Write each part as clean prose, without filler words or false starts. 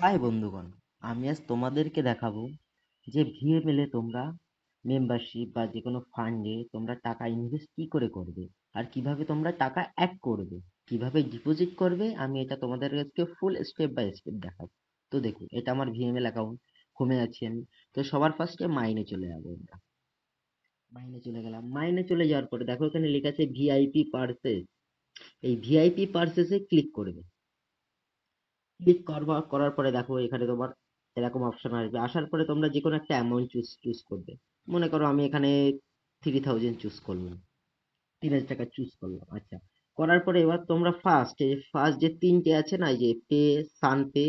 High বন্ধুগণ, আমি আজ তোমাদেরকে দেখাবো যে ভিএমএল এ তোমরা মেম্বারশিপ বা যে কোনো ফান্ডে তোমরা টাকা ইনভেস্ট কি করে করবে আর কিভাবে তোমরা টাকা অ্যাড করবে, কিভাবে ডিপোজিট করবে। আমি এটা তোমাদের আজকে ফুল স্টেপ বাই স্টেপ দেখাবো। তো দেখুন, এটা আমার ভিএমএল অ্যাকাউন্ট, হোমে আছি আমি। তো সবার ফার্স্টে মাইনে চলে যাবো আমরা। মাইনে চলে গেলাম, মাইনে চলে যাওয়ার পরে দেখো এখানে লেখা আছে ভিআইপি পার্সেস। এই ভিআইপি পার্সেসে ক্লিক করবে। ক্লিক করার পরে দেখো এখানে তোমার এরকম অপশন আসবে। আসার পরে তোমরা যে কোনো একটা অ্যামাউন্ট চুজ করবে। মনে করো আমি এখানে 3000 চুজ করলাম, 3000 টাকা চুজ করলাম। আচ্ছা, করার পরে এবার তোমরা ফার্স্ট যে তিনটে আছে না, এই যে পে, সান পে,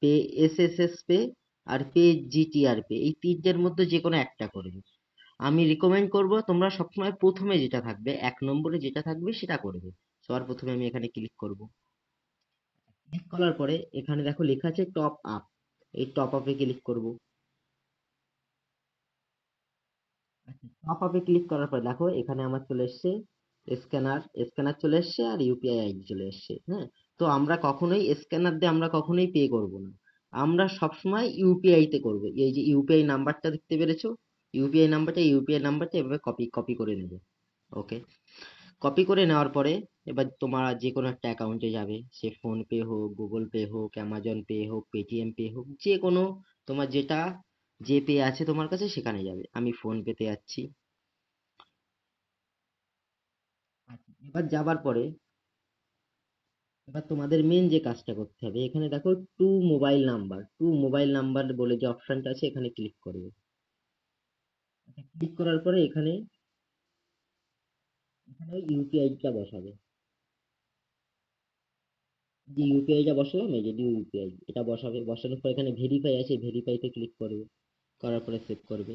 পে এসএসএস পে আর পে জিটিআর পে, এই তিনটের মধ্যে যে কোনো একটা করবে। আমি রিকমেন্ড করব তোমরা সবসময় প্রথমে যেটা থাকবে, 1 নম্বরে যেটা থাকবে সেটা করবে। সবার প্রথমে আমি এখানে ক্লিক করব। ক্লিক করার পরে এখানে দেখো লেখা আছে টপ আপ। এই টপ আপে ক্লিক করব। টপ আপে ক্লিক করার পর দেখো এখানে আমার চলে এসছে স্ক্যানার, স্ক্যানার চলে এসছে আর ইউপিআই আইডি চলে এসছে। হ্যাঁ, তো আমরা কখনোই স্ক্যানার দিয়ে আমরা কখনোই পে করব না। আমরা সবসময় ইউপিআই তে করব। এই যে ইউপিআই নাম্বারটা দেখতে পেরেছো, ইউপিআই নাম্বারটা এভাবে কপি কপি করে নেবে। ওকে, কপি করে নেওয়ার পরে এবার তোমার যে কোনো একটা অ্যাকাউন্টে যাবে, সে ফোন পে হোক, গুগল পে হোক, অ্যামাজন পে হোক, পেটিএম পে হোক, যে কোনো তোমার যেটা যে পে আছে তোমার কাছে সেখানে যাবে। আমি ফোন পেতে যাচ্ছি। আচ্ছা, এবার যাবার পরে এবার তোমাদের মেন যে কাজটা করতে হবে, এখানে দেখো টু মোবাইল নাম্বার বলে যে অপশনটা আছে, এখানে ক্লিক করবে। ক্লিক করার পরে এখানে এখানে ইউপিআইটা বসাবে। যে ইউপিআইটা বসালাম, এই যে নিউ ইউপিআই, এটা বসাবে। বসানোর পর এখানে ভেরিফাই আছে, ভেরিফাইতে ক্লিক করবে। করার পরে সেভ করবে।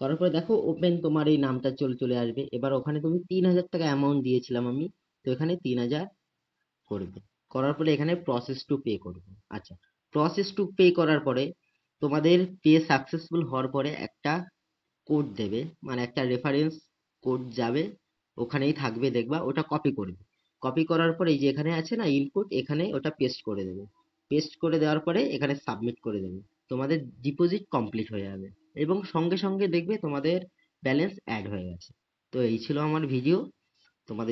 করার পরে দেখো ওপেন, তোমার এই নামটা চলে চলে আসবে। এবার ওখানে তুমি 3000 টাকা অ্যামাউন্ট দিয়েছিলাম আমি, তো এখানে 3000 করবে। করার পরে এখানে প্রসেস টু পে করবে। আচ্ছা, প্রসেস টু পে করার পরে তোমাদের পে সাকসেসফুল হওয়ার পরে একটা কোড দেবে, মানে একটা রেফারেন্স কোড যাবে, ওখানেই থাকবে দেখবা, ওটা কপি করবে। কপি করার পরে এই যে এখানে আছে না ইনপুট, এখানে ওটা পেস্ট করে দেবে। পেস্ট করে দেওয়ার পরে এখানে সাবমিট করে দেবে। তোমাদের ডিপোজিট কমপ্লিট হয়ে যাবে এবং সঙ্গে সঙ্গে দেখবে তোমাদের ব্যালেন্স অ্যাড হয়ে গেছে। তো এই ছিল আমার ভিডিও। তোমাদের